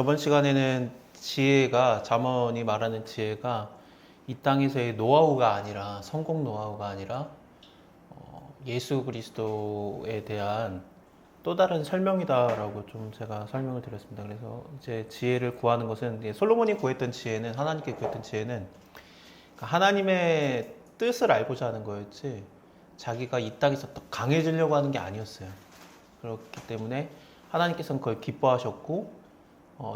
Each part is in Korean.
저번 시간에는 잠언이 말하는 지혜가 이 땅에서의 노하우가 아니라 성공 노하우가 아니라 예수 그리스도에 대한 또 다른 설명이다라고 좀 제가 설명을 드렸습니다. 그래서 이제 지혜를 구하는 것은 솔로몬이 구했던 지혜는 하나님께 구했던 지혜는 하나님의 뜻을 알고자 하는 거였지 자기가 이 땅에서 더 강해지려고 하는 게 아니었어요. 그렇기 때문에 하나님께서는 그걸 기뻐하셨고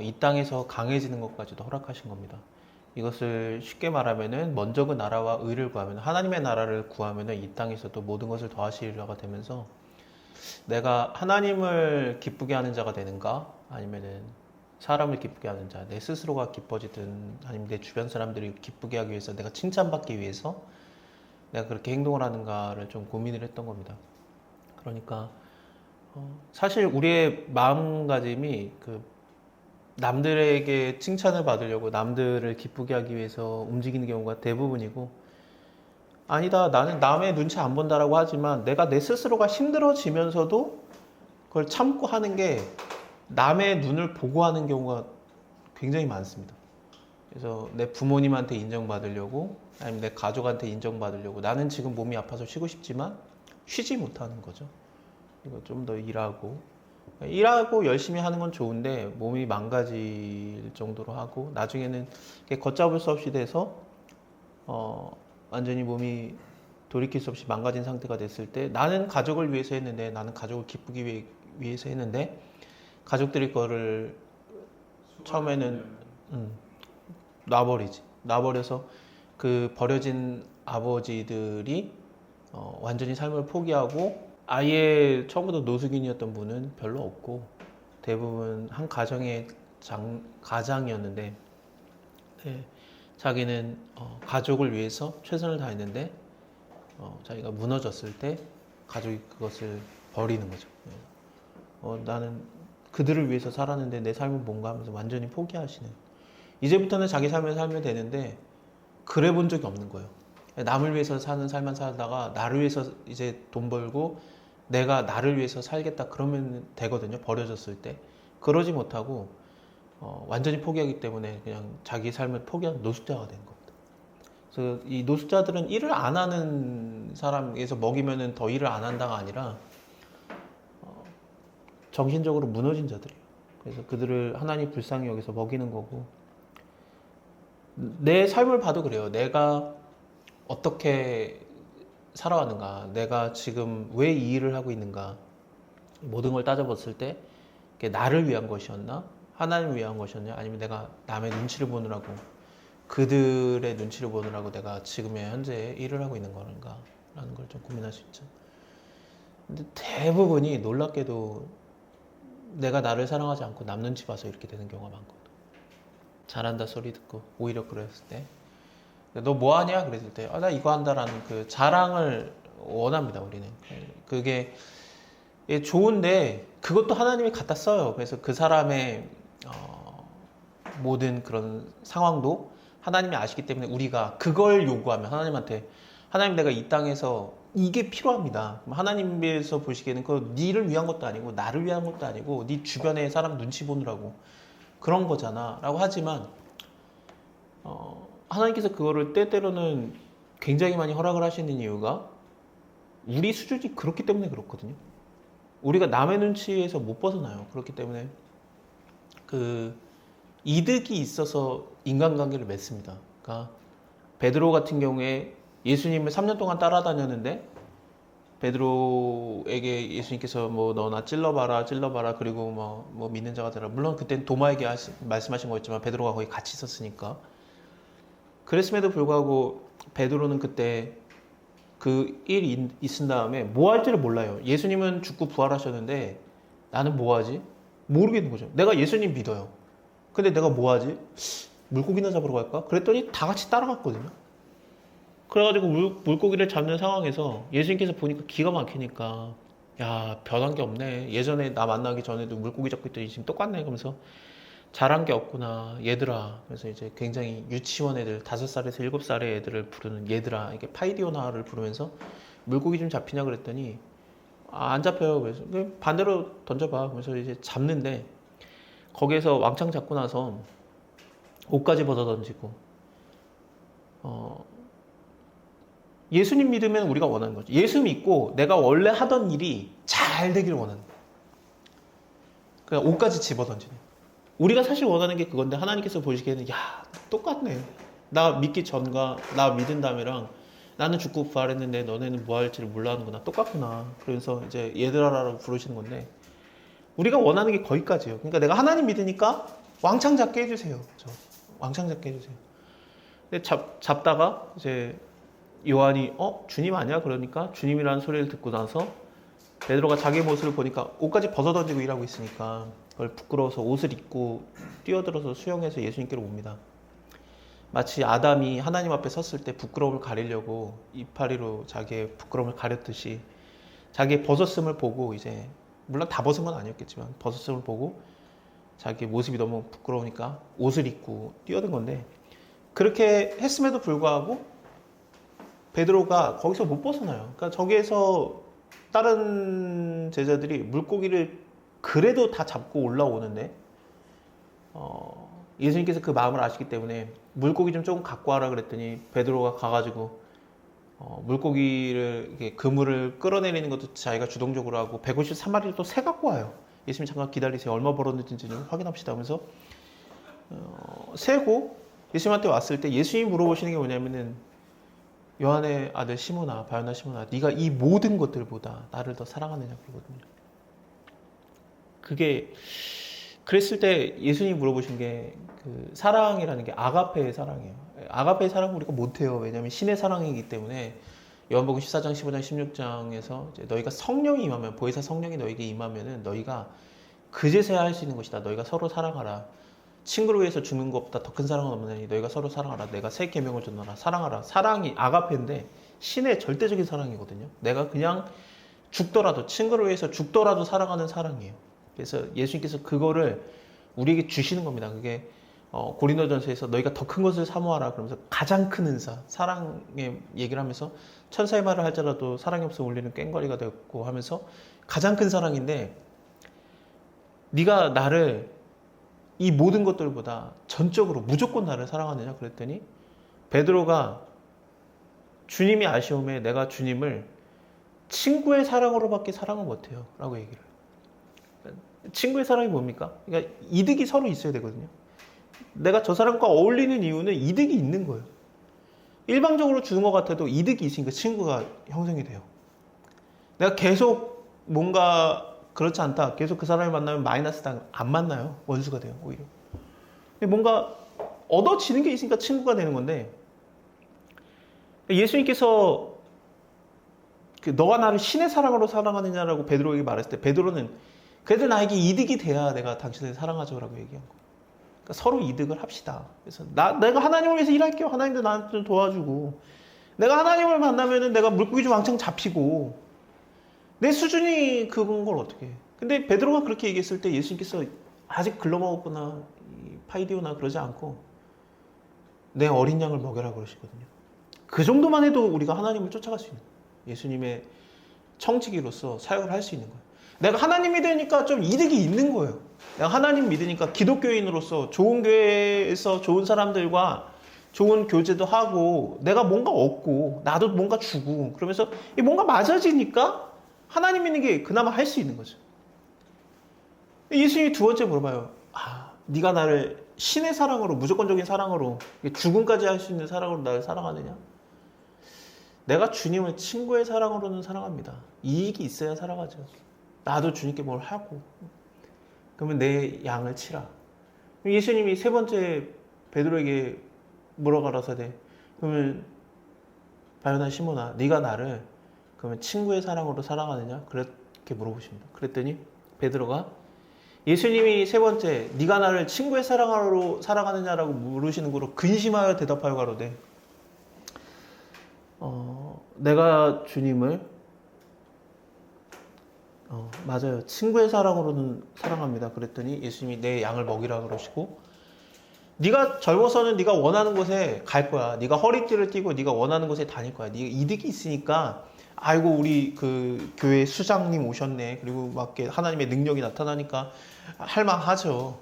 이 땅에서 강해지는 것까지도 허락하신 겁니다. 이것을 쉽게 말하면은 먼저 그 나라와 의를 구하면 하나님의 나라를 구하면은 이 땅에서도 모든 것을 더하시리라가 되면서 내가 하나님을 기쁘게 하는 자가 되는가 아니면은 사람을 기쁘게 하는 자, 내 스스로가 기뻐지든 아니면 내 주변 사람들이 기쁘게 하기 위해서 내가 칭찬받기 위해서 내가 그렇게 행동을 하는가를 좀 고민을 했던 겁니다. 그러니까 사실 우리의 마음가짐이 남들에게 칭찬을 받으려고 남들을 기쁘게 하기 위해서 움직이는 경우가 대부분이고 아니다 나는 남의 눈치 안 본다라고 하지만 내가 내 스스로가 힘들어지면서도 그걸 참고 하는 게 남의 눈을 보고 하는 경우가 굉장히 많습니다. 그래서 내 부모님한테 인정받으려고 아니면 내 가족한테 인정받으려고 나는 지금 몸이 아파서 쉬고 싶지만 쉬지 못하는 거죠. 이거 좀 더 일하고 열심히 하는 건 좋은데 몸이 망가질 정도로 하고 나중에는 걷잡을 수 없이 돼서 완전히 몸이 돌이킬 수 없이 망가진 상태가 됐을 때 나는 가족을 위해서 했는데 나는 가족을 기쁘기 위해서 했는데 가족들이 그거를 처음에는 놔버려서 그 버려진 아버지들이 완전히 삶을 포기하고 아예 처음부터 노숙인이었던 분은 별로 없고 대부분 한 가정의 가장이었는데 네, 자기는 가족을 위해서 최선을 다했는데 자기가 무너졌을 때 가족이 그것을 버리는 거죠. 나는 그들을 위해서 살았는데 내 삶은 뭔가 하면서 완전히 포기하시는 이제부터는 자기 삶을 살면 되는데 그래 본 적이 없는 거예요. 남을 위해서 사는 삶만 살다가 나를 위해서 이제 돈 벌고 내가 나를 위해서 살겠다 그러면 되거든요. 버려졌을 때 그러지 못하고 완전히 포기하기 때문에 그냥 자기 삶을 포기한 노숙자가 된 겁니다. 그래서 이 노숙자들은 일을 안 하는 사람에서 먹이면은 더 일을 안 한다가 아니라 정신적으로 무너진 자들이에요. 그래서 그들을 하나님 불쌍히 여기서 먹이는 거고 내 삶을 봐도 그래요. 내가 어떻게 살아왔는가, 내가 지금 왜 이 일을 하고 있는가, 모든 걸 따져봤을 때 그게 나를 위한 것이었나, 하나님을 위한 것이었냐, 아니면 내가 남의 눈치를 보느라고 그들의 눈치를 보느라고 내가 지금의 현재 일을 하고 있는 건가 라는 걸 좀 고민할 수 있죠. 근데 대부분이 놀랍게도 내가 나를 사랑하지 않고 남 눈치 봐서 이렇게 되는 경우가 많거든. 잘한다 소리 듣고 오히려 그랬을 때 너 뭐 하냐 그랬을 때 나 이거 한다라는 그 자랑을 원합니다. 우리는 그게 좋은데 그것도 하나님이 갖다 써요. 그래서 그 사람의 모든 그런 상황도 하나님이 아시기 때문에 우리가 그걸 요구하면 하나님한테 하나님 내가 이 땅에서 이게 필요합니다. 하나님께서 보시기에는 그 니를 위한 것도 아니고 나를 위한 것도 아니고 네 주변의 사람 눈치 보느라고 그런 거잖아 라고 하지만 하나님께서 그거를 때때로는 굉장히 많이 허락을 하시는 이유가 우리 수준이 그렇기 때문에 그렇거든요. 우리가 남의 눈치에서 못 벗어나요. 그렇기 때문에 그 이득이 있어서 인간관계를 맺습니다. 그러니까 베드로 같은 경우에 예수님을 3년 동안 따라다녔는데 베드로에게 예수님께서 뭐 너나 찔러봐라 그리고 뭐 믿는 자가 되라. 물론 그때는 도마에게 말씀하신 거였지만 베드로가 거기 같이 있었으니까 그랬음에도 불구하고 베드로는 그때 그 일이 있은 다음에 뭐 할지를 몰라요. 예수님은 죽고 부활하셨는데 나는 뭐 하지? 모르겠는 거죠. 내가 예수님 믿어요. 근데 내가 뭐 하지? 물고기나 잡으러 갈까? 그랬더니 다 같이 따라갔거든요. 그래가지고 물고기를 잡는 상황에서 예수님께서 보니까 기가 막히니까 야 변한 게 없네. 예전에 나 만나기 전에도 물고기 잡고 있더니 지금 똑같네. 그러면서 잘한 게 없구나 얘들아. 그래서 이제 굉장히 유치원 애들 5살에서 7살의 애들을 부르는 얘들아 이게 파이디오나를 부르면서 물고기 좀 잡히냐 그랬더니 안 잡혀요. 그래서 반대로 던져봐. 그래서 이제 잡는데 거기에서 왕창 잡고 나서 옷까지 벗어 던지고 예수님 믿으면 우리가 원하는 거죠. 예수 믿고 내가 원래 하던 일이 잘 되기를 원하는 거예요. 그냥 옷까지 집어 던지는. 우리가 사실 원하는 게 그건데 하나님께서 보시기에는 야 똑같네. 나 믿기 전과 나 믿은 다음에랑 나는 죽고 부활했는데 너네는 뭐 할지를 몰라 하는구나. 똑같구나. 그래서 이제 얘들아라고 부르시는 건데 우리가 원하는 게 거기까지예요. 그러니까 내가 하나님 믿으니까 왕창 잡게 해주세요. 왕창 잡게 해주세요. 근데 잡다가 이제 요한이 주님 아니야? 그러니까 주님이라는 소리를 듣고 나서 베드로가 자기 모습을 보니까 옷까지 벗어 던지고 일하고 있으니까 그걸 부끄러워서 옷을 입고 뛰어들어서 수영해서 예수님께로 옵니다. 마치 아담이 하나님 앞에 섰을 때 부끄러움을 가리려고 이파리로 자기의 부끄러움을 가렸듯이 자기의 벗었음을 보고 이제 물론 다 벗은 건 아니었겠지만 벗었음을 보고 자기 모습이 너무 부끄러우니까 옷을 입고 뛰어든 건데 그렇게 했음에도 불구하고 베드로가 거기서 못 벗어나요. 그러니까 저기에서 다른 제자들이 물고기를 그래도 다 잡고 올라오는데 예수님께서 그 마음을 아시기 때문에 물고기 좀 조금 갖고 와라 그랬더니 베드로가 가가지고 물고기를 이렇게 그물을 끌어내리는 것도 자기가 주동적으로 하고 153마리를 또 새 갖고 와요. 예수님 잠깐 기다리세요. 얼마 벌었는지 좀 확인합시다 하면서 세고 예수님한테 왔을 때 예수님이 물어보시는 게 뭐냐면은 요한의 아들 시몬아, 바요나 시몬아, 네가 이 모든 것들보다 나를 더 사랑하느냐 그러거든요. 그게 그랬을 때 예수님이 물어보신 게 그 사랑이라는 게 아가페의 사랑이에요. 아가페의 사랑은 우리가 못해요. 왜냐하면 신의 사랑이기 때문에 요한복음 14장, 15장, 16장에서 이제 너희가 성령이 임하면 보혜사 성령이 너희에게 임하면은 너희가 그제서야 할 수 있는 것이다. 너희가 서로 사랑하라. 친구를 위해서 죽는 것보다 더 큰 사랑은 없느니 너희가 서로 사랑하라. 내가 새 계명을 줬노라. 사랑하라. 사랑이 아가페인데 신의 절대적인 사랑이거든요. 내가 그냥 죽더라도 친구를 위해서 죽더라도 사랑하는 사랑이에요. 그래서 예수님께서 그거를 우리에게 주시는 겁니다. 그게 고린도전서에서 너희가 더 큰 것을 사모하라 그러면서 가장 큰 은사 사랑의 얘기를 하면서 천사의 말을 할지라도 사랑이 없어 울리는 꽹과리가 됐고 하면서 가장 큰 사랑인데 네가 나를 이 모든 것들보다 전적으로 무조건 나를 사랑하느냐 그랬더니 베드로가 주님이 아쉬움에 내가 주님을 친구의 사랑으로밖에 사랑을 못해요 라고 얘기를 해요. 친구의 사랑이 뭡니까? 그러니까 이득이 서로 있어야 되거든요. 내가 저 사람과 어울리는 이유는 이득이 있는 거예요. 일방적으로 주는 것 같아도 이득이 있으니까 친구가 형성이 돼요. 내가 계속 뭔가 그렇지 않다. 계속 그 사람을 만나면 마이너스다. 안 만나요. 원수가 돼요. 오히려. 뭔가 얻어지는 게 있으니까 친구가 되는 건데 예수님께서 너가 나를 신의 사랑으로 사랑하느냐라고 베드로에게 말했을 때 베드로는 그래도 나에게 이득이 돼야 내가 당신을 사랑하죠 라고 얘기한 거. 그러니까 서로 이득을 합시다. 그래서 내가 하나님을 위해서 일할게요. 하나님도 나한테 좀 도와주고 내가 하나님을 만나면은 내가 물고기 좀 왕창 잡히고 내 수준이 그건 걸 어떻게 해. 근데 베드로가 그렇게 얘기했을 때 예수님께서 아직 글러먹었거나 파이디오나 그러지 않고 내 어린 양을 먹여라 그러시거든요. 그 정도만 해도 우리가 하나님을 쫓아갈 수 있는 거예요. 예수님의 청지기로서 사역을 할 수 있는 거예요. 내가 하나님 믿으니까 좀 이득이 있는 거예요. 내가 하나님 믿으니까 기독교인으로서 좋은 교회에서 좋은 사람들과 좋은 교제도 하고 내가 뭔가 얻고 나도 뭔가 주고 그러면서 뭔가 맞아지니까 하나님 믿는 게 그나마 할 수 있는 거죠. 예수님이 두 번째 물어봐요. 네가 나를 신의 사랑으로 무조건적인 사랑으로 죽음까지 할 수 있는 사랑으로 나를 사랑하느냐? 내가 주님을 친구의 사랑으로는 사랑합니다. 이익이 있어야 사랑하죠. 나도 주님께 뭘 하고 그러면 내 양을 치라. 예수님이 세 번째 베드로에게 물어가라사대 그러면 바요나 시몬아 네가 나를 그러면 친구의 사랑으로 사랑하느냐? 그렇게 물어보십니다. 그랬더니 베드로가 예수님이 세 번째 네가 나를 친구의 사랑으로 사랑하느냐라고 물으시는 거로 근심하여 대답하여 가로되 내가 주님을 맞아요. 친구의 사랑으로는 사랑합니다. 그랬더니 예수님이 내 양을 먹이라 그러시고 네가 젊어서는 네가 원하는 곳에 갈 거야. 네가 허리띠를 띠고 네가 원하는 곳에 다닐 거야. 네가 이득이 있으니까 아이고 우리 그 교회 수장님 오셨네. 그리고 막 하나님의 능력이 나타나니까 할만하죠.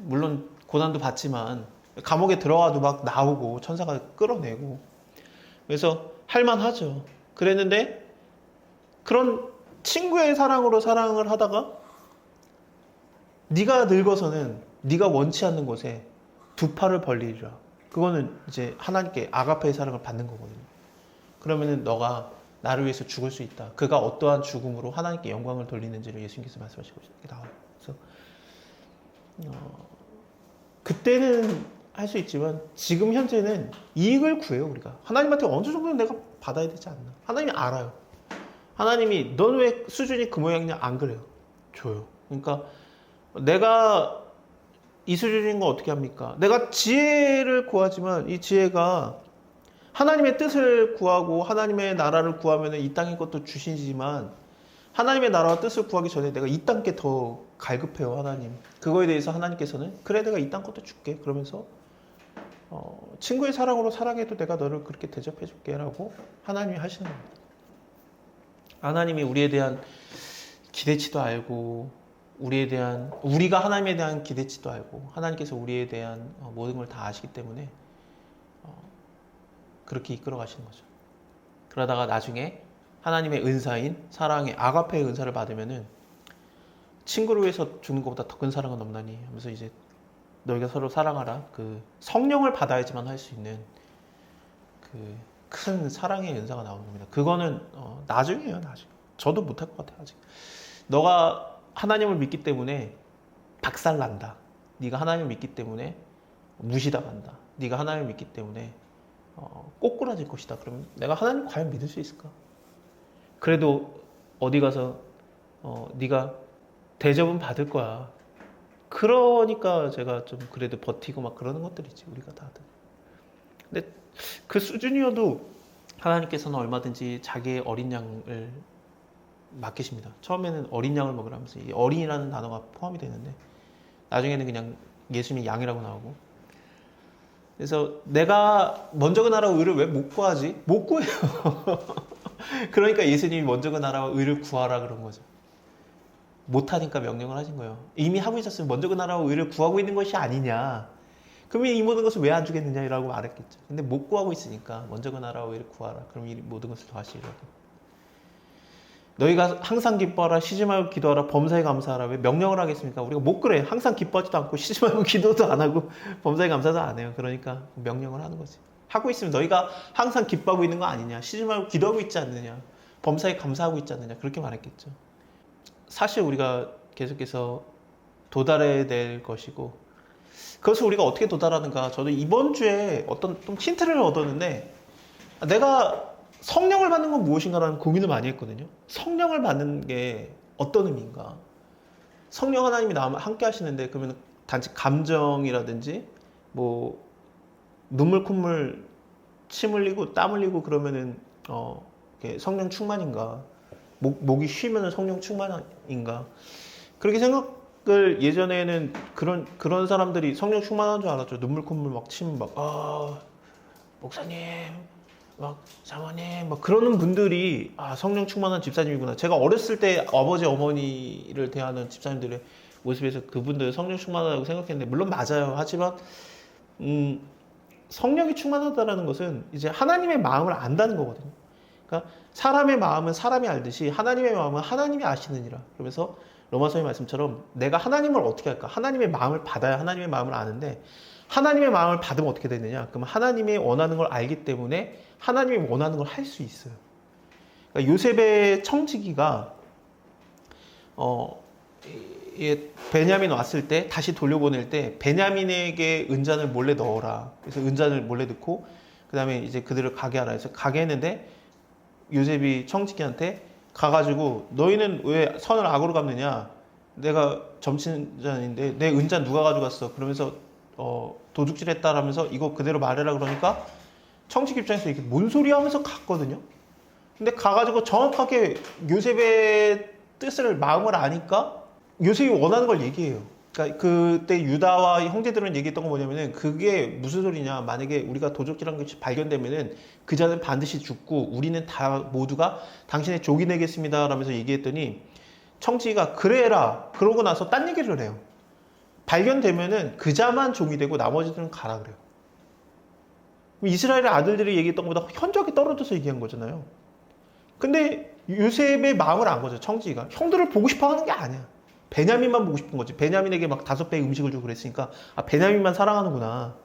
물론 고난도 받지만 감옥에 들어가도 막 나오고 천사가 끌어내고 그래서 할만하죠. 그랬는데 그런 친구의 사랑으로 사랑을 하다가 네가 늙어서는 네가 원치 않는 곳에 두 팔을 벌리리라. 그거는 이제 하나님께 아가페의 사랑을 받는 거거든요. 그러면은 너가 나를 위해서 죽을 수 있다. 그가 어떠한 죽음으로 하나님께 영광을 돌리는지를 예수님께서 말씀하시고 나와요. 그래서 그때는 할 수 있지만 지금 현재는 이익을 구해요. 우리가 하나님한테 어느 정도는 내가 받아야 되지 않나. 하나님이 알아요. 하나님이 넌 왜 수준이 그 모양이냐 안 그래요. 줘요. 그러니까 내가 이 수준인 거 어떻게 합니까? 내가 지혜를 구하지만 이 지혜가 하나님의 뜻을 구하고 하나님의 나라를 구하면 이 땅의 것도 주시지만 하나님의 나라와 뜻을 구하기 전에 내가 이 땅 게 더 갈급해요. 하나님. 그거에 대해서 하나님께서는 그래 내가 이 땅 것도 줄게. 그러면서 친구의 사랑으로 사랑해도 내가 너를 그렇게 대접해 줄게 라고 하나님이 하시는 겁니다. 하나님이 우리에 대한 기대치도 알고 우리가 하나님에 대한 기대치도 알고 하나님께서 우리에 대한 모든 걸 다 아시기 때문에 그렇게 이끌어 가시는 거죠. 그러다가 나중에 하나님의 은사인 사랑의 아가페의 은사를 받으면은 친구를 위해서 주는 것보다 더 큰 사랑은 없나니 하면서 이제 너희가 서로 사랑하라. 그 성령을 받아야지만 할 수 있는 그 큰 사랑의 은사가 나오는 겁니다. 그거는 나중이에요. 나중. 저도 못할 것 같아요. 아직. 너가 하나님을 믿기 때문에 박살난다. 네가 하나님을 믿기 때문에 무시당한다. 네가 하나님을 믿기 때문에 꼬꾸라질 것이다. 그러면 내가 하나님 과연 믿을 수 있을까? 그래도 어디 가서 네가 대접은 받을 거야. 그러니까 제가 좀 그래도 버티고 막 그러는 것들이지. 우리가 다들. 근데 그 수준이어도 하나님께서는 얼마든지 자기의 어린 양을 맡기십니다. 처음에는 어린 양을 먹으라면서 이 어린이라는 단어가 포함이 되는데 나중에는 그냥 예수님이 양이라고 나오고 그래서 내가 먼저 그 나라와 의를 왜 못 구하지? 못 구해요. 그러니까 예수님이 먼저 그 나라와 의를 구하라 그런 거죠. 못하니까 명령을 하신 거예요. 이미 하고 있었으면 먼저 그 나라와 의를 구하고 있는 것이 아니냐. 그러면 이 모든 것을 왜 안 주겠느냐라고 말했겠죠. 근데 못 구하고 있으니까 먼저 그 나라와 의를 구하라. 그럼 이 모든 것을 더하시리라고. 너희가 항상 기뻐하라, 쉬지 말고 기도하라, 범사에 감사하라. 왜 명령을 하겠습니까? 우리가 못 그래. 항상 기뻐하지도 않고 쉬지 말고 기도도 안 하고 범사에 감사도 안 해요. 그러니까 명령을 하는 거지. 하고 있으면 너희가 항상 기뻐하고 있는 거 아니냐. 쉬지 말고 기도하고 있지 않느냐. 범사에 감사하고 있지 않느냐. 그렇게 말했겠죠. 사실 우리가 계속해서 도달해야 될 것이고 그것을 우리가 어떻게 도달하는가. 저도 이번 주에 어떤 좀 힌트를 얻었는데 내가 성령을 받는 건 무엇인가라는 고민을 많이 했거든요. 성령을 받는 게 어떤 의미인가. 성령 하나님이 나와 함께 하시는데 그러면 단지 감정이라든지 뭐 눈물 콧물 침 흘리고 땀 흘리고 그러면은 성령 충만인가. 목이 쉬면은 성령 충만인가. 그렇게 생각을 예전에는 그런 사람들이 성령 충만한 줄 알았죠. 눈물 콧물 막 침 막 목사님 막 사모님 막 그러는 분들이 성령 충만한 집사님이구나. 제가 어렸을 때 아버지 어머니를 대하는 집사님들의 모습에서 그분들 성령 충만하다고 생각했는데 물론 맞아요. 하지만 성령이 충만하다라는 것은 이제 하나님의 마음을 안다는 거거든요. 그러니까 사람의 마음은 사람이 알듯이 하나님의 마음은 하나님이 아시느니라. 그러면서 로마서의 말씀처럼 내가 하나님을 어떻게 할까? 하나님의 마음을 받아야 하나님의 마음을 아는데 하나님의 마음을 받으면 어떻게 되느냐? 그럼 하나님이 원하는 걸 알기 때문에 하나님이 원하는 걸 할 수 있어요. 그러니까 요셉의 청지기가 베냐민 왔을 때 다시 돌려보낼 때 베냐민에게 은잔을 몰래 넣어라. 그래서 은잔을 몰래 넣고 그 다음에 이제 그들을 가게 하라 해서 가게 했는데 요셉이 청지기한테 가가지고 너희는 왜 선을 악으로 갚느냐? 내가 점친잔인데 내 은잔 누가 가져갔어? 그러면서 도둑질했다라면서 이거 그대로 말해라 그러니까 청지기 입장에서 이게 뭔 소리 하면서 갔거든요. 근데 가가지고 정확하게 요셉의 뜻을 마음을 아니까 요셉이 원하는 걸 얘기해요. 그러니까 그때 유다와 형제들은 얘기했던 건 뭐냐면은 그게 무슨 소리냐. 만약에 우리가 도적질한 것이 발견되면은 그 자는 반드시 죽고 우리는 다 모두가 당신의 족이 되겠습니다 라면서 얘기했더니 청지기가 그래라. 그러고 나서 딴 얘기를 해요. 발견되면은 그자만 종이 되고 나머지들은 가라 그래요. 이스라엘의 아들들이 얘기했던 것보다 현저하게 떨어져서 얘기한 거잖아요. 근데 요셉의 마음을 안 거죠, 청지기가. 형들을 보고 싶어 하는 게 아니야. 베냐민만 보고 싶은 거지. 베냐민에게 막 5배의 음식을 주고 그랬으니까, 아, 베냐민만 사랑하는구나.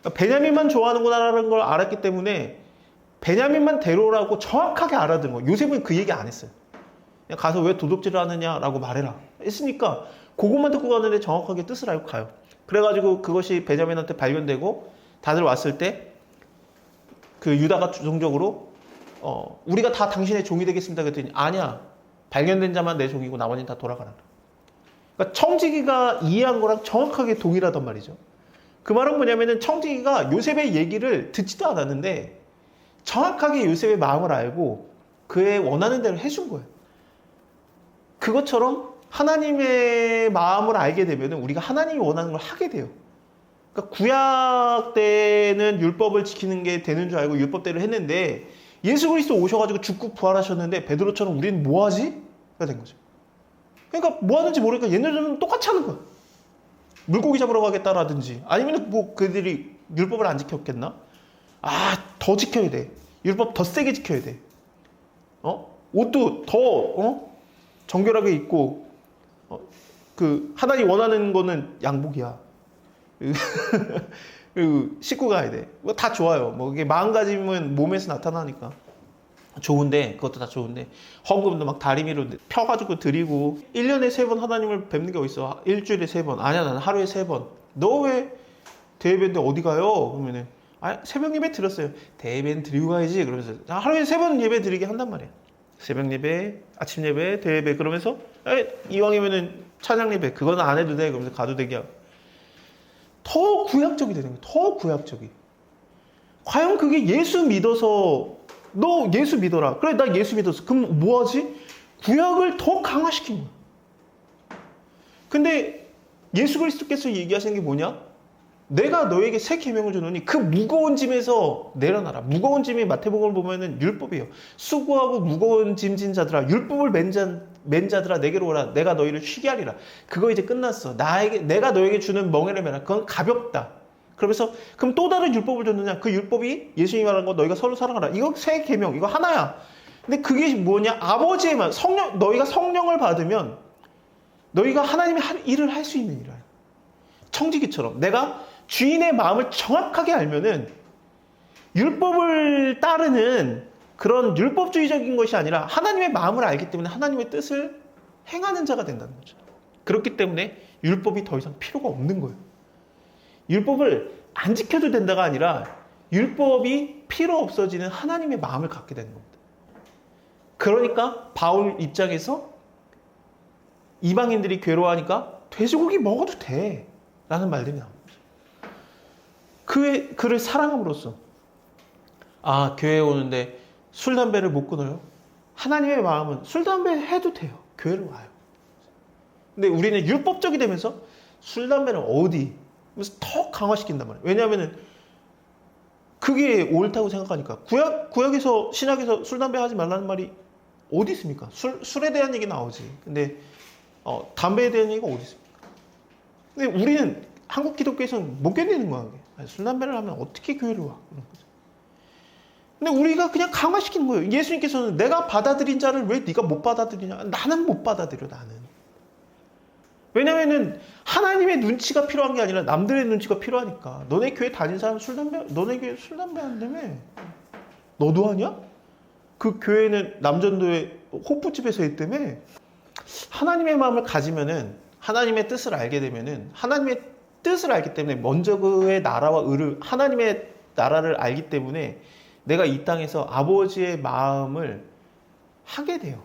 그러니까 베냐민만 좋아하는구나라는 걸 알았기 때문에 베냐민만 데려오라고 정확하게 알아듣는 거예요. 요셉은 그 얘기 안 했어요. 그냥 가서 왜 도둑질을 하느냐라고 말해라 했으니까 그것만 듣고 가는데 정확하게 뜻을 알고 가요. 그래가지고 그것이 베냐민한테 발견되고 다들 왔을 때 그 유다가 주동적으로 우리가 다 당신의 종이 되겠습니다 그랬더니 아니야, 발견된 자만 내 종이고 나머지는 다 돌아가라. 그러니까 청지기가 이해한 거랑 정확하게 동일하단 말이죠. 그 말은 뭐냐면은 청지기가 요셉의 얘기를 듣지도 않았는데 정확하게 요셉의 마음을 알고 그의 원하는 대로 해준 거예요. 그것처럼 하나님의 마음을 알게 되면 우리가 하나님이 원하는 걸 하게 돼요. 그러니까 구약 때는 율법을 지키는 게 되는 줄 알고 율법대로 했는데 예수 그리스도 오셔가지고 죽고 부활하셨는데 베드로처럼 우리는 뭐하지? 가 된 거죠. 그러니까 뭐 하는지 모르니까 얘네들은 똑같이 하는 거야. 물고기 잡으러 가겠다라든지 아니면 뭐 그들이 율법을 안 지켰겠나? 아, 더 지켜야 돼. 율법 더 세게 지켜야 돼. 옷도 더 정결하게 입고 그 하나님 원하는 거는 양복이야. 그리고 씻고 가야 돼. 뭐 다 좋아요. 뭐 이게 마음가짐은 몸에서 나타나니까 좋은데, 그것도 다 좋은데 헌금도 막 다리미로 펴가지고 드리고 1년에 3번 하나님을 뵙는 게 어딨어? 일주일에 3번. 아니야, 나는 하루에 3번. 너 왜 대예배인데 어디 가요? 그러면은 새벽 예배 드렸어요. 대예배는 드리고 가야지. 그러면서 하루에 3번 예배 드리게 한단 말이야. 새벽 예배, 아침 예배, 대예배. 그러면서 이왕이면은 찬양 예배 그건 안 해도 돼. 그러면서 가도 되게 하고. 더 구약적이 되는 거예요. 더 구약적이. 과연 그게 예수 믿어서 너 예수 믿어라. 그래, 나 예수 믿었어. 그럼 뭐하지? 구약을 더 강화시킨 거야. 근데 예수 그리스도께서 얘기하시는 게 뭐냐? 내가 너에게 새 계명을 주노니 그 무거운 짐에서 내려놔라. 무거운 짐이 마태복음을 보면은 율법이에요. 수고하고 무거운 짐진 자들아, 율법을 맨 자들아 내게로 오라. 내가 너희를 쉬게 하리라. 그거 이제 끝났어. 내가 너에게 주는 멍에를 매라. 그건 가볍다. 그러면서 그럼 또 다른 율법을 줬느냐? 그 율법이 예수님이 말한 거 너희가 서로 사랑하라. 이거 새 계명, 이거 하나야. 근데 그게 뭐냐? 아버지의 말, 너희가 성령을 받으면 너희가 하나님의 일을 할 수 있는 일이야. 청지기처럼 내가 주인의 마음을 정확하게 알면은 율법을 따르는 그런 율법주의적인 것이 아니라 하나님의 마음을 알기 때문에 하나님의 뜻을 행하는 자가 된다는 거죠. 그렇기 때문에 율법이 더 이상 필요가 없는 거예요. 율법을 안 지켜도 된다가 아니라 율법이 필요 없어지는 하나님의 마음을 갖게 되는 겁니다. 그러니까 바울 입장에서 이방인들이 괴로워하니까 돼지고기 먹어도 돼 라는 말들이 나옵니다. 그를 사랑함으로써 교회에 오는데 술, 담배를 못 끊어요? 하나님의 마음은 술, 담배 해도 돼요. 교회로 와요. 근데 우리는 율법적이 되면서 술, 담배는 어디? 그래서 더 강화시킨단 말이에요. 왜냐하면 그게 옳다고 생각하니까. 구약에서, 신약에서 술, 담배 하지 말라는 말이 어디 있습니까? 술에 대한 얘기 나오지. 근데 담배에 대한 얘기가 어디 있습니까? 근데 우리는 한국 기독교에서는 못 견디는 거야. 술, 담배를 하면 어떻게 교회를 와? 근데 우리가 그냥 강화시키는 거예요. 예수님께서는 내가 받아들인 자를 왜 네가 못 받아들이냐? 나는 못 받아들여, 나는. 왜냐면은 하나님의 눈치가 필요한 게 아니라 남들의 눈치가 필요하니까. 너네 교회 다닌 사람 너네 교회 술, 담배 한다며? 너도 하냐? 그 교회는 남전도에 호프집에서 했다며? 하나님의 마음을 가지면은, 하나님의 뜻을 알게 되면은, 하나님의 뜻을 알기 때문에 먼저 그의 나라와 의를, 하나님의 나라를 알기 때문에 내가 이 땅에서 아버지의 마음을 하게 돼요.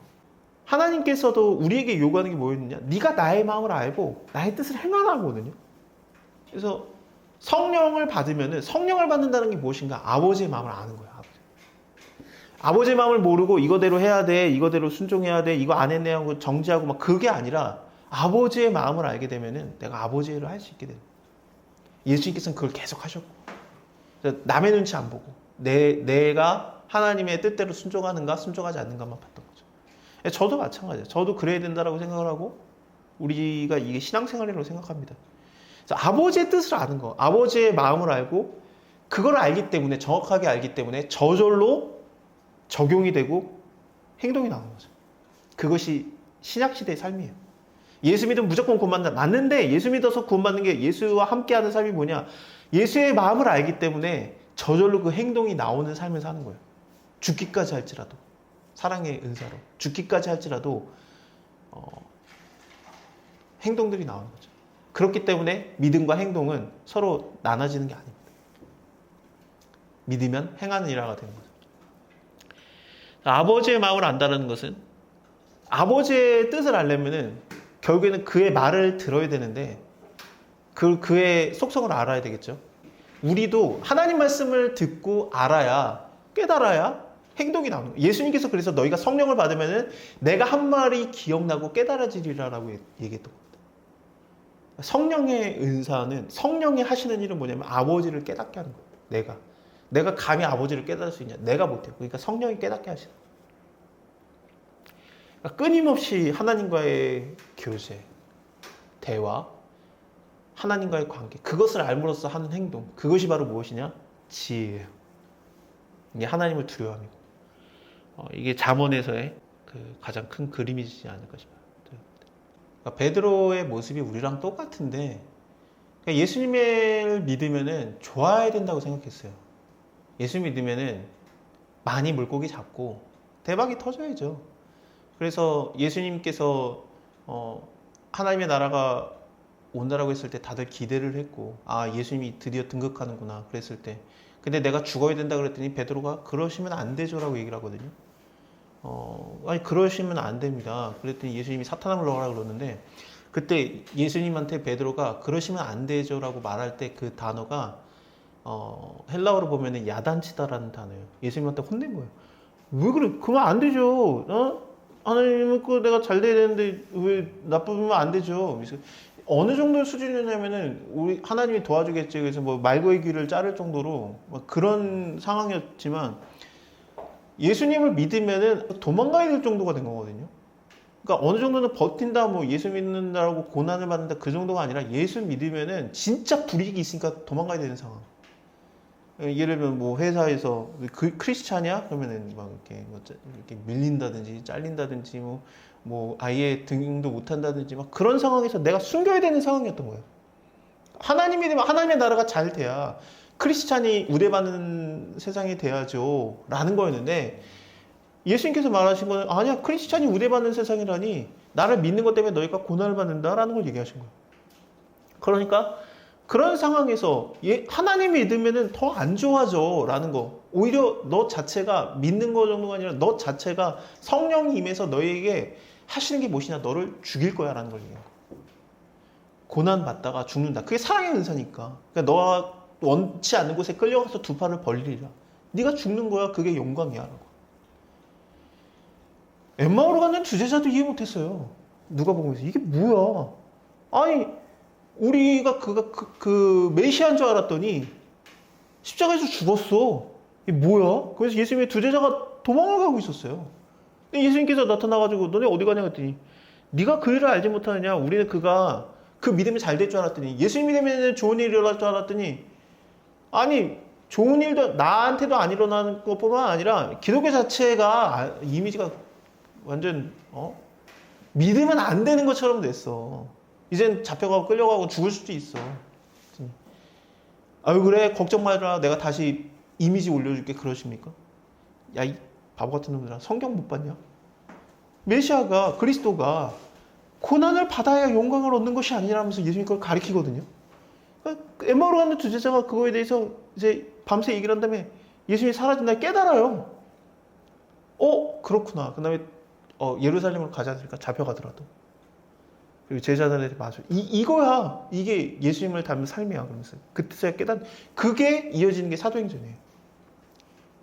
하나님께서도 우리에게 요구하는 게 뭐였느냐? 네가 나의 마음을 알고 나의 뜻을 행하라거든요. 그래서 성령을 받으면은, 성령을 받는다는 게 무엇인가? 아버지의 마음을 아는 거예요. 아버지의 마음을 모르고 이거대로 해야 돼, 이거대로 순종해야 돼, 이거 안 했네 하고 정지하고 막 그게 아니라 아버지의 마음을 알게 되면은 내가 아버지의 일을 할 수 있게 돼요. 예수님께서는 그걸 계속 하셨고, 남의 눈치 안 보고 내가 하나님의 뜻대로 순종하는가 순종하지 않는가만 봤던 거죠. 저도 마찬가지예요. 저도 그래야 된다라고 생각을 하고 우리가 이게 신앙생활이라고 생각합니다. 그래서 아버지의 뜻을 아는 거, 아버지의 마음을 알고 그걸 알기 때문에, 정확하게 알기 때문에 저절로 적용이 되고 행동이 나오는 거죠. 그것이 신약시대의 삶이에요. 예수 믿으면 무조건 구원받는다. 맞는데 예수 믿어서 구원받는 게 예수와 함께하는 삶이 뭐냐? 예수의 마음을 알기 때문에 저절로 그 행동이 나오는 삶을 사는 거예요. 죽기까지 할지라도, 사랑의 은사로 죽기까지 할지라도 행동들이 나오는 거죠. 그렇기 때문에 믿음과 행동은 서로 나눠지는 게 아닙니다. 믿으면 행하는 일화가 되는 거죠. 아버지의 마음을 안다는 것은, 아버지의 뜻을 알려면은 결국에는 그의 말을 들어야 되는데 그의 속성을 알아야 되겠죠. 우리도 하나님 말씀을 듣고 알아야, 깨달아야 행동이 나오는 거예요. 예수님께서 그래서 너희가 성령을 받으면은 내가 한 말이 기억나고 깨달아지리라라고 얘기했던 겁니다. 성령의 은사는, 성령이 하시는 일은 뭐냐면 아버지를 깨닫게 하는 거예요. 내가 감히 아버지를 깨달을 수 있냐? 내가 못해요. 그러니까 성령이 깨닫게 하시는 거예요. 그러니까 끊임없이 하나님과의 교제, 대화, 하나님과의 관계, 그것을 알므로써 하는 행동, 그것이 바로 무엇이냐? 지혜예요. 이게 하나님을 두려워함이고, 이게 잠언에서의 그 가장 큰 그림이지 않을까 싶어요. 그러니까 베드로의 모습이 우리랑 똑같은데, 그러니까 예수님을 믿으면은 좋아야 된다고 생각했어요. 예수 믿으면은 많이 물고기 잡고 대박이 터져야죠. 그래서 예수님께서 하나님의 나라가 온다라고 했을 때 다들 기대를 했고, 아, 예수님이 드디어 등극하는구나 그랬을 때, 근데 내가 죽어야 된다 그랬더니 베드로가 그러시면 안 되죠라고 얘기를 하거든요. 아니 그러시면 안 됩니다. 그랬더니 예수님이 사탄아 물러가라 그러는데, 그때 예수님한테 베드로가 그러시면 안 되죠라고 말할 때 그 단어가 헬라어로 보면은 야단치다라는 단어예요. 예수님한테 혼낸 거예요. 왜 그래? 그러면 안 되죠. 하나님은 그 내가 잘 돼야 되는데 왜 나쁘면 안 되죠. 그래서 어느 정도 수준이냐면은 우리 하나님이 도와주겠지. 그래서 뭐 말고의 귀를 자를 정도로 막 그런 상황이었지만, 예수님을 믿으면은 도망가야 될 정도가 된 거거든요. 그러니까 어느 정도는 버틴다, 뭐 예수 믿는다라고 고난을 받는다, 그 정도가 아니라 예수 믿으면은 진짜 불이익이 있으니까 도망가야 되는 상황. 예를 들면 뭐 회사에서 그 크리스찬이야? 그러면은 막 이렇게 밀린다든지 잘린다든지 뭐 아예 등도 못 한다든지 막 그런 상황에서 내가 숨겨야 되는 상황이었던 거예요. 하나님이 되면 하나님의 나라가 잘 돼야, 크리스찬이 우대받는 세상이 돼야죠 라는 거였는데, 예수님께서 말하신 거는 아니야, 크리스찬이 우대받는 세상이라니, 나를 믿는 것 때문에 너희가 고난을 받는다라는 걸 얘기하신 거예요. 그러니까 그런 상황에서 하나님 믿으면은 더 안 좋아져 라는 거, 오히려 너 자체가 믿는 거 정도가 아니라 너 자체가 성령이 임해서 너에게 하시는 게 무엇이냐, 너를 죽일 거야 라는 걸 얘기해요. 고난 받다가 죽는다, 그게 사랑의 은사니까. 그러니까 너가 원치 않는 곳에 끌려가서 두 팔을 벌리리라, 네가 죽는 거야, 그게 영광이야 라고. 엠마오로 가는 두 제자도 이해 못했어요. 누가복음에서 이게 뭐야, 아니 우리가 그 메시아인 줄 알았더니 십자가에서 죽었어, 이게 뭐야. 그래서 예수님의 두 제자가 도망을 가고 있었어요. 근데 예수님께서 나타나가지고 너네 어디 가냐 그랬더니, 네가 그 일을 알지 못하느냐, 우리는 그가 그 믿음이 잘 될 줄 알았더니, 예수님이 되면 좋은 일이 일어날 줄 알았더니, 아니 좋은 일도 나한테도 안 일어나는 것뿐만 아니라 기독교 자체가 이미지가 완전 믿으면 안 되는 것처럼 됐어. 이젠 잡혀가고 끌려가고 죽을 수도 있어. 아유 그래 걱정 마라, 내가 다시 이미지 올려줄게. 그러십니까? 야 이 바보 같은 놈들아, 성경 못 봤냐? 메시아가, 그리스도가 고난을 받아야 영광을 얻는 것이 아니라면서 예수님이 그걸 가리키거든요. 그러니까 엠마오로 가는 두 제자가 그거에 대해서 이제 밤새 얘기를 한 다음에 예수님이 사라진다 깨달아요. 그렇구나. 그 다음에 예루살렘으로 가지 않습니까? 잡혀가더라도. 그리고 제자들한테 맞아. 이거야. 이게 예수님을 닮은 삶이야. 그러면서 그때 그게 이어지는 게 사도행전이에요.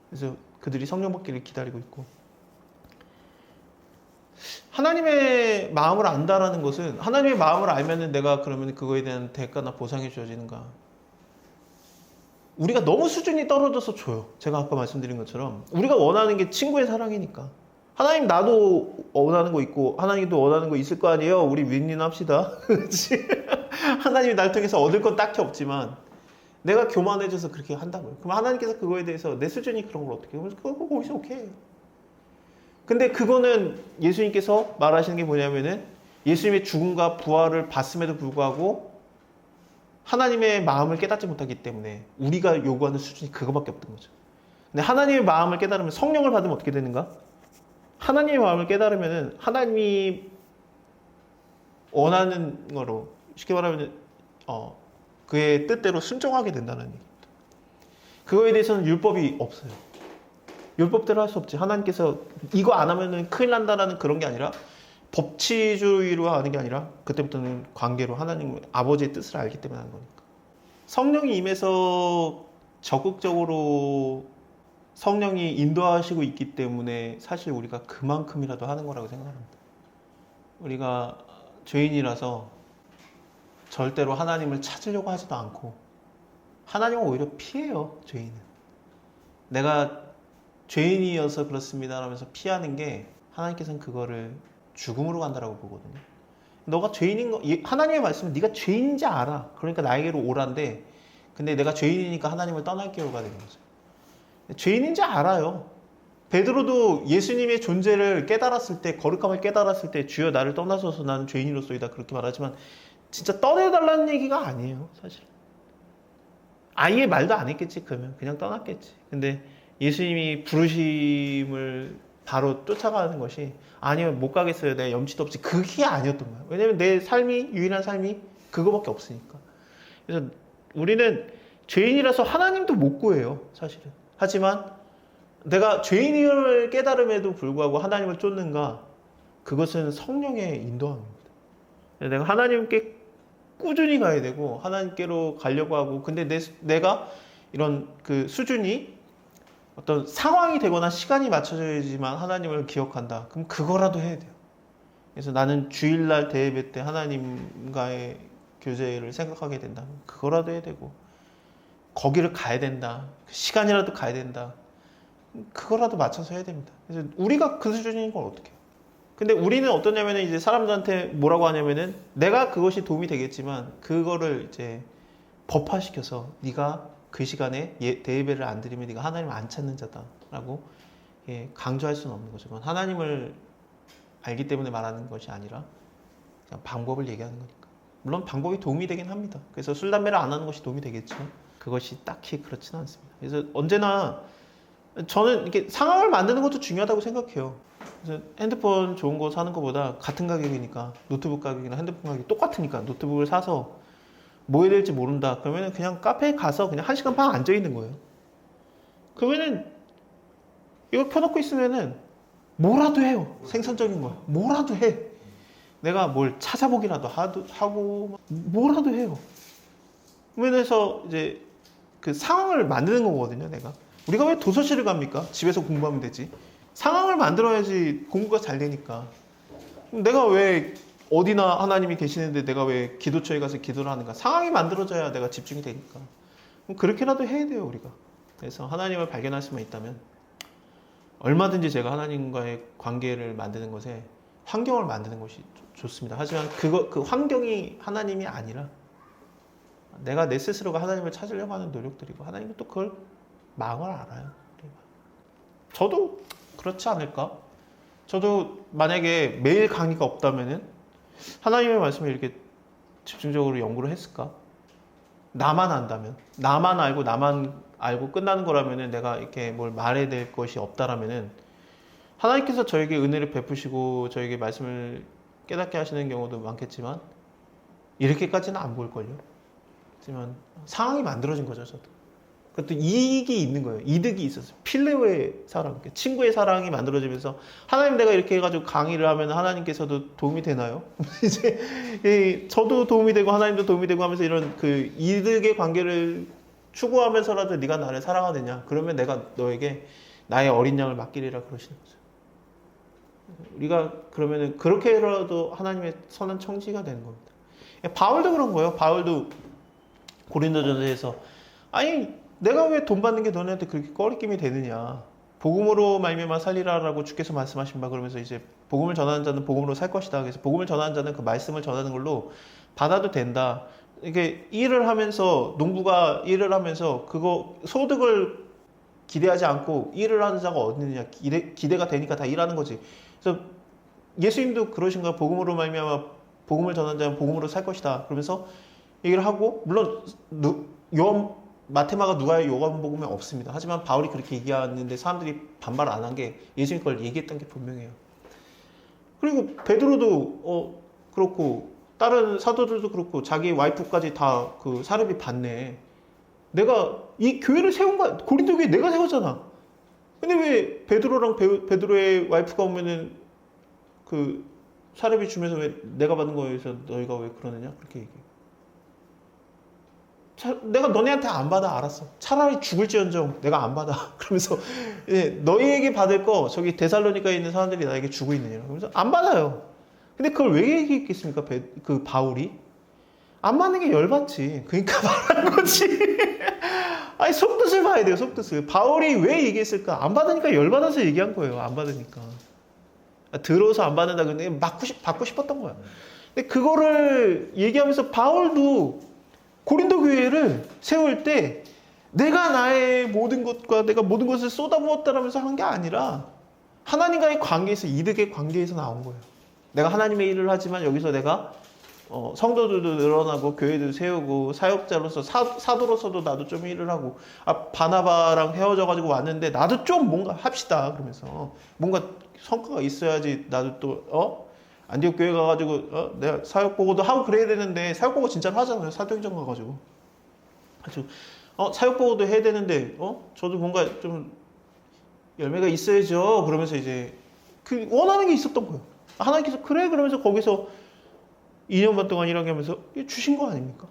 그래서 그들이 성령 받기를 기다리고 있고, 하나님의 마음을 안다라는 것은, 하나님의 마음을 알면은 내가 그러면 그거에 대한 대가나 보상이 주어지는가? 우리가 너무 수준이 떨어져서 줘요. 제가 아까 말씀드린 것처럼 우리가 원하는 게 친구의 사랑이니까, 하나님 나도 원하는 거 있고 하나님도 원하는 거 있을 거 아니에요. 우리 윈윈 합시다. 그렇지? 하나님이 날 통해서 얻을 건 딱히 없지만 내가 교만해져서 그렇게 한다고요. 그럼 하나님께서 그거에 대해서 내 수준이 그런 걸 어떻게 해요? 그거 거기서 오케이. 근데 그거는 예수님께서 말하시는 게 뭐냐면은 예수님의 죽음과 부활을 봤음에도 불구하고 하나님의 마음을 깨닫지 못하기 때문에 우리가 요구하는 수준이 그거밖에 없던 거죠. 근데 하나님의 마음을 깨달으면 성령을 받으면 어떻게 되는가? 하나님의 마음을 깨달으면은 하나님이 원하는 거로 쉽게 말하면 그의 뜻대로 순종하게 된다는 얘기입니다. 그거에 대해서는 율법이 없어요. 율법대로 할 수 없지. 하나님께서 이거 안 하면은 큰일 난다라는 그런 게 아니라 법치주의로 하는 게 아니라 그때부터는 관계로 하나님 아버지의 뜻을 알기 때문에 하는 거니까. 성령이 임해서 적극적으로 성령이 인도하시고 있기 때문에 사실 우리가 그만큼이라도 하는 거라고 생각합니다. 우리가 죄인이라서 절대로 하나님을 찾으려고 하지도 않고 하나님을 오히려 피해요. 죄인은. 내가 죄인이어서 그렇습니다 하면서 피하는 게 하나님께서는 그거를 죽음으로 간다라고 보거든요. 너가 죄인인 거, 하나님의 말씀은 네가 죄인인지 알아. 그러니까 나에게로 오란데 근데 내가 죄인이니까 하나님을 떠날게로가 되는 거죠. 죄인인지 알아요. 베드로도 예수님의 존재를 깨달았을 때, 거룩함을 깨달았을 때 주여 나를 떠나소서 나는 죄인으로서이다 그렇게 말하지만 진짜 떠내달라는 얘기가 아니에요. 사실 아예 말도 안 했겠지. 그러면 그냥 떠났겠지. 근데 예수님이 부르심을 바로 쫓아가는 것이 아니면 못 가겠어요. 내가 염치도 없지. 그게 아니었던 거예요. 왜냐면 내 삶이 유일한 삶이 그거밖에 없으니까. 그래서 우리는 죄인이라서 하나님도 못 구해요. 사실은. 하지만 내가 죄인임을 깨달음에도 불구하고 하나님을 쫓는가? 그것은 성령의 인도함입니다. 내가 하나님께 꾸준히 가야 되고 하나님께로 가려고 하고 근데 내가 이런 그 수준이 어떤 상황이 되거나 시간이 맞춰져야지만 하나님을 기억한다. 그럼 그거라도 해야 돼요. 그래서 나는 주일날 대예배 때 하나님과의 교제를 생각하게 된다면 그거라도 해야 되고 거기를 가야 된다. 시간이라도 가야 된다. 그거라도 맞춰서 해야 됩니다. 그래서 우리가 그 수준인 걸 어떻게 해요? 근데 우리는 어떠냐면은 이제 사람들한테 뭐라고 하냐면은 내가 그것이 도움이 되겠지만 그거를 이제 법화시켜서 네가 그 시간에 대예배를 안 드리면 네가 하나님을 안 찾는 자다라고 강조할 수는 없는 거죠. 그건 하나님을 알기 때문에 말하는 것이 아니라 그냥 방법을 얘기하는 거니까. 물론 방법이 도움이 되긴 합니다. 그래서 술, 담배를 안 하는 것이 도움이 되겠죠. 그것이 딱히 그렇지는 않습니다. 그래서 언제나 저는 이렇게 상황을 만드는 것도 중요하다고 생각해요. 그래서 핸드폰 좋은 거 사는 것보다 같은 가격이니까 노트북 가격이나 핸드폰 가격이 똑같으니까 노트북을 사서 뭐 해야 될지 모른다. 그러면 그냥 카페에 가서 그냥 1시간 반 앉아 있는 거예요. 그러면은 이거 켜놓고 있으면은 뭐라도 해요. 생산적인 거야. 뭐라도 해. 내가 뭘 찾아보기라도 하고 뭐라도 해요. 그러면서 이제 그 상황을 만드는 거거든요. 내가 우리가 왜 도서실을 갑니까? 집에서 공부하면 되지. 상황을 만들어야지 공부가 잘 되니까. 내가 왜 어디나 하나님이 계시는데 내가 왜 기도처에 가서 기도를 하는가? 상황이 만들어져야 내가 집중이 되니까. 그럼 그렇게라도 해야 돼요, 우리가. 그래서 하나님을 발견할 수만 있다면 얼마든지 제가 하나님과의 관계를 만드는 것에 환경을 만드는 것이 좋습니다. 하지만 그 환경이 하나님이 아니라 내가 내 스스로가 하나님을 찾으려고 하는 노력들이고 하나님은 또 그걸 마음을 알아요. 저도 그렇지 않을까? 저도 만약에 매일 강의가 없다면은 하나님의 말씀을 이렇게 집중적으로 연구를 했을까? 나만 안다면, 나만 알고 끝나는 거라면은 내가 이렇게 뭘 말해야 될 것이 없다라면은 하나님께서 저에게 은혜를 베푸시고 저에게 말씀을 깨닫게 하시는 경우도 많겠지만 이렇게까지는 안 보일걸요. 하지만 상황이 만들어진 거죠, 저도. 그것도 이익이 있는 거예요. 이득이 있었어요. 필레오의 사랑, 친구의 사랑이 만들어지면서 하나님 내가 이렇게 해가지고 강의를 하면 하나님께서도 도움이 되나요? 이제 저도 도움이 되고 하나님도 도움이 되고 하면서 이런 그 이득의 관계를 추구하면서라도 네가 나를 사랑하느냐? 그러면 내가 너에게 나의 어린 양을 맡기리라 그러시는 거죠. 우리가 그러면은 그렇게라도 하나님의 선한 청지가 되는 겁니다. 바울도 그런 거예요. 바울도 고린도전서에서 아니 내가 왜 돈 받는 게 너네한테 그렇게 꺼리낌이 되느냐. 복음으로 말미암아 살리라라고 주께서 말씀하신 바 그러면서 이제 복음을 전하는 자는 복음으로 살 것이다. 그래서 복음을 전하는 자는 그 말씀을 전하는 걸로 받아도 된다. 이게 일을 하면서 농부가 일을 하면서 그거 소득을 기대하지 않고 일을 하는 자가 어디 있느냐. 기대가 되니까 다 일하는 거지. 그래서 예수님도 그러신가 복음으로 말미암아 복음을 전하는 자는 복음으로 살 것이다. 그러면서 얘기를 하고 물론 마테마가 누가의 요한복음에 없습니다. 하지만 바울이 그렇게 얘기하는데 사람들이 반발 안 한 게 예수님 걸 얘기했던 게 분명해요. 그리고 베드로도 그렇고 다른 사도들도 그렇고 자기 와이프까지 다 그 사례비 받네. 내가 이 교회를 세운 거야. 고린도 교회 내가 세웠잖아. 근데 왜 베드로랑 베드로의 와이프가 오면은 그 사례비 주면서 왜 내가 받는 거에서 너희가 왜 그러느냐? 그렇게 얘기해. 내가 너네한테 안 받아. 알았어. 차라리 죽을지언정 내가 안 받아. 그러면서 너희에게 받을 거 저기 데살로니카에 있는 사람들이 나에게 주고 있느냐. 그러면서 안 받아요. 근데 그걸 왜 얘기했겠습니까? 그 바울이? 안 받는 게 열받지. 그러니까 말하는 거지. 아니 속뜻을 봐야 돼요. 속뜻을. 바울이 왜 얘기했을까? 안 받으니까 열받아서 얘기한 거예요. 안 받으니까. 들어서 안 받는다. 근데 받고 싶었던 거야. 근데 그거를 얘기하면서 바울도 고린도 교회를 세울 때 내가 나의 모든 것과 내가 모든 것을 쏟아부었다라면서 한 게 아니라 하나님과의 관계에서 이득의 관계에서 나온 거예요. 내가 하나님의 일을 하지만 여기서 내가 성도들도 늘어나고 교회도 세우고 사역자로서 사도로서도 나도 좀 일을 하고 바나바랑 헤어져가지고 왔는데 나도 좀 뭔가 합시다 그러면서 뭔가 성과가 있어야지 나도 또 안디옥 교회 가가지고 내가 사역 보고도 하고 그래야 되는데 사역 보고 진짜로 하잖아요. 사도행전 가가지고 사역 보고도 해야 되는데 저도 뭔가 좀 열매가 있어야죠. 그러면서 이제 그 원하는 게 있었던 거예요. 하나님께서 그래 그러면서 거기서 2년 반 동안 일하게 하면서 주신 거 아닙니까?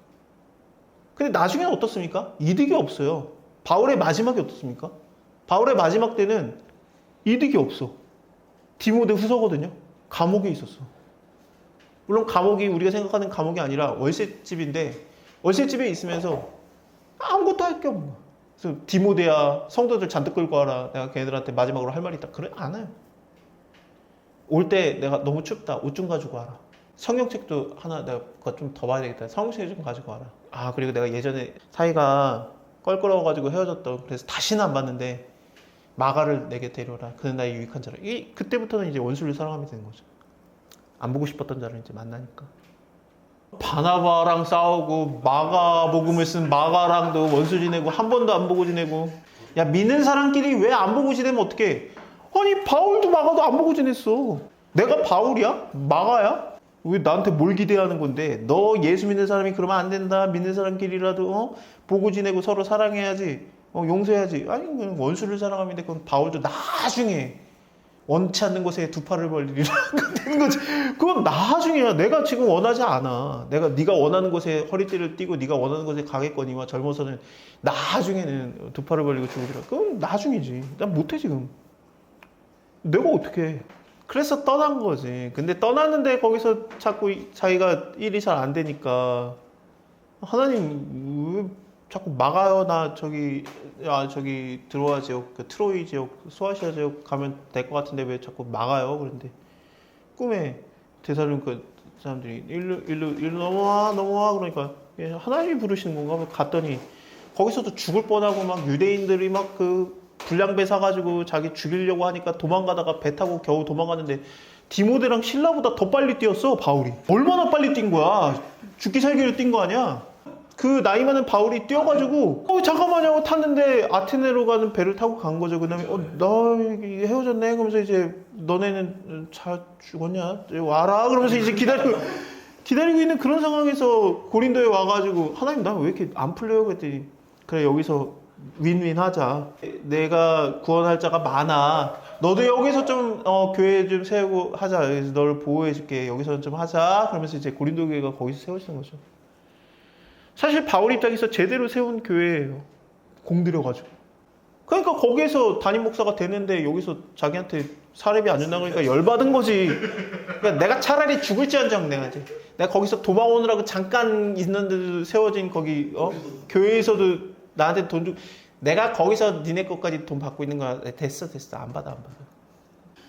근데 나중에는 어떻습니까? 이득이 없어요. 바울의 마지막이 어떻습니까? 바울의 마지막 때는 이득이 없어. 디모데 후서거든요. 감옥에 있었어. 물론 감옥이 우리가 생각하는 감옥이 아니라 월세집인데 월세집에 있으면서 아무것도 할 게 없는 거야. 그래서 디모데야 성도들 잔뜩 끌고 와라. 내가 걔네들한테 마지막으로 할 말이 있다. 그래? 안 해요. 올 때 내가 너무 춥다. 옷 좀 가지고 와라. 성경책도 하나 내가 그거 좀 더 봐야 되겠다. 성경책 좀 가지고 와라. 그리고 내가 예전에 사이가 껄끄러워가지고 헤어졌던 그래서 다시는 안 봤는데 마가를 내게 데려라. 그는 나의 유익한 자라. 그때부터는 이제 원수를 사랑하게 되는 거죠. 안 보고 싶었던 자를 이제 만나니까. 바나바랑 싸우고 마가복음을 쓴 마가랑도 원수 지내고 한 번도 안 보고 지내고. 야 믿는 사람끼리 왜 안 보고 지내면 어떡해. 아니 바울도 마가도 안 보고 지냈어. 내가 바울이야? 마가야? 왜 나한테 뭘 기대하는 건데. 너 예수 믿는 사람이 그러면 안 된다. 믿는 사람끼리라도 보고 지내고 서로 사랑해야지. 용서해야지. 아니 원수를 사랑하면 그건 바울도 나중에 원치 않는 곳에 두 팔을 벌리리라 되는 거지. 그건 나중이야. 내가 지금 원하지 않아. 네가 원하는 곳에 허리띠를 띠고 네가 원하는 곳에 가겠거니와 젊어서는 나중에는 두 팔을 벌리고 죽으리라. 그건 나중이지. 난 못해 지금. 내가 어떻게 해. 그래서 떠난 거지. 근데 떠났는데 거기서 자꾸 자기가 일이 잘 안 되니까 하나님 왜 자꾸 막아요. 나 저기 드로아 지역, 그 트로이 지역, 소아시아 지역 가면 될 것 같은데 왜 자꾸 막아요? 그런데 꿈에 데살로니가 사람들이 일로 넘어와 그러니까 하나님이 부르시는 건가? 하고 갔더니 거기서도 죽을 뻔하고 막 유대인들이 막 그 불량배 사가지고 자기 죽이려고 하니까 도망가다가 배 타고 겨우 도망갔는데 디모데랑 신라보다 더 빨리 뛰었어 바울이. 얼마나 빨리 뛴 거야? 죽기 살기로 뛴 거 아니야? 그 나이 많은 바울이 뛰어가지고 잠깐만요 하고 탔는데 아테네로 가는 배를 타고 간 거죠. 그 다음에 나 헤어졌네 그러면서 이제 너네는 잘 죽었냐? 와라 그러면서 이제 기다리고 있는 그런 상황에서 고린도에 와가지고 하나님 나 왜 이렇게 안 풀려요? 그랬더니 그래 여기서 윈윈 하자. 내가 구원할 자가 많아. 너도 여기서 좀 교회 좀 세우고 하자. 그래서 너를 보호해 줄게. 여기서 좀 하자. 그러면서 이제 고린도 교회가 거기서 세워지는 거죠. 사실 바울 입장에서 제대로 세운 교회예요. 공들여가지고. 그러니까 거기에서 담임 목사가 되는데 여기서 자기한테 사례비 안 준다고 그러니까 열받은 거지. 그러니까 내가 차라리 죽을지언정 내가 거기서 도망오느라고 잠깐 있는데도 세워진 거기 교회에서도 나한테 돈 주고 내가 거기서 니네 것까지 돈 받고 있는 거야. 됐어 안 받아.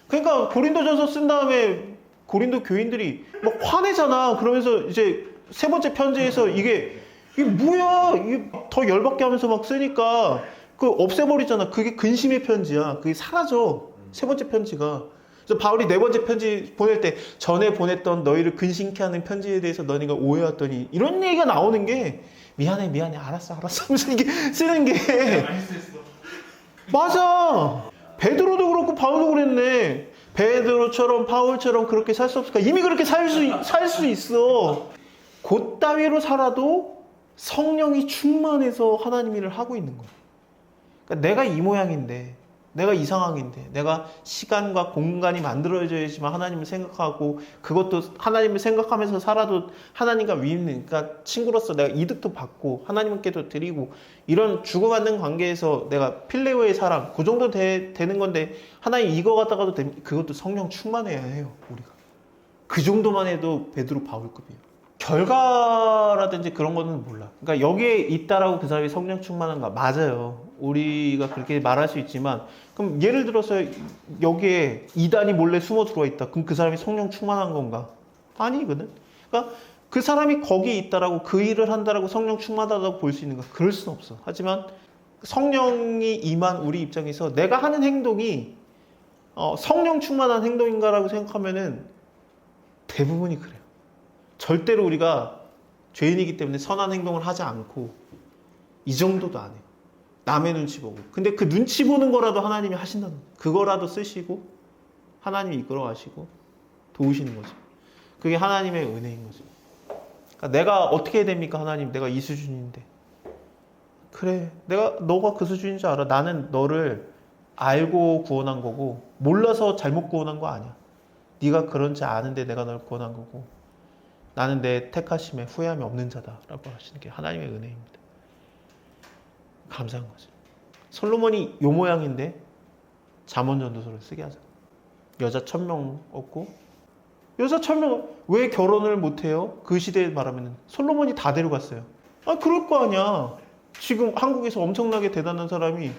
그러니까 고린도전서 쓴 다음에 고린도 교인들이 막 화내잖아. 그러면서 이제 세 번째 편지에서 이게 뭐야, 이게 더 열받게 하면서 막 쓰니까 그 없애버리잖아. 그게 근심의 편지야. 그게 사라져. 세 번째 편지가. 그래서 바울이 네 번째 편지 보낼 때 전에 보냈던 너희를 근심케 하는 편지에 대해서 너희가 오해했더니 이런 얘기가 나오는 게 미안해 알았어 하면서 이게 쓰는 게 맞아. 베드로도 그렇고 바울도 그랬네. 베드로처럼 바울처럼 그렇게 살 수 없을까? 이미 그렇게 살 수 있어. 곧 따위로 살아도 성령이 충만해서 하나님 일을 하고 있는 거야. 그러니까 내가 이 모양인데, 내가 이 상황인데, 내가 시간과 공간이 만들어져야지만 하나님을 생각하고 그것도 하나님을 생각하면서 살아도 하나님과 위임는, 그러니까 친구로서 내가 이득도 받고 하나님께도 드리고 이런 주고받는 관계에서 내가 필레오의 사랑 그 정도 되는 건데 하나님 이거 갖다가도 그것도 성령 충만해야 해요. 우리가 그 정도만 해도 베드로 바울급이에요. 결과라든지 그런 거는 몰라. 그러니까 여기에 있다라고 그 사람이 성령 충만한가? 맞아요. 우리가 그렇게 말할 수 있지만 그럼 예를 들어서 여기에 이단이 몰래 숨어 들어와 있다. 그럼 그 사람이 성령 충만한 건가? 아니거든. 그러니까 그 사람이 거기에 있다라고 그 일을 한다라고 성령 충만하다고 볼 수 있는가? 그럴 수는 없어. 하지만 성령이 임한 우리 입장에서 내가 하는 행동이 성령 충만한 행동인가라고 생각하면은 대부분이 그래요. 절대로 우리가 죄인이기 때문에 선한 행동을 하지 않고 이 정도도 안 해요. 남의 눈치 보고. 근데 그 눈치 보는 거라도 하나님이 하신다는 거예요. 그거라도 쓰시고 하나님이 이끌어 가시고 도우시는 거죠. 그게 하나님의 은혜인 거죠. 그러니까 내가 어떻게 해야 됩니까? 하나님, 내가 이 수준인데. 그래, 너가 그 수준인 줄 알아. 나는 너를 알고 구원한 거고 몰라서 잘못 구원한 거 아니야. 네가 그런지 아는데 내가 널 구원한 거고 나는 내 택하심에 후회함이 없는 자다라고 하시는 게 하나님의 은혜입니다. 감사한 거죠. 솔로몬이 요 모양인데 잠언전도서를 쓰게 하잖아. 여자 1000명 얻고 여자 1000명 왜 결혼을 못해요? 그 시대에 말하면 솔로몬이 다 데려갔어요. 그럴 거 아니야. 지금 한국에서 엄청나게 대단한 사람이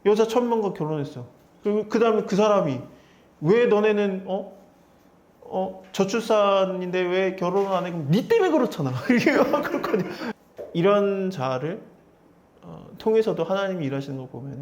여자 1000명과 결혼했어. 그 다음에 그 사람이 왜 너네는 저출산인데 왜 결혼을 안 해? 그럼 니 때문에 그렇잖아. 그럴 거 아니야. 이런 자를 통해서도 하나님이 일하시는 걸 보면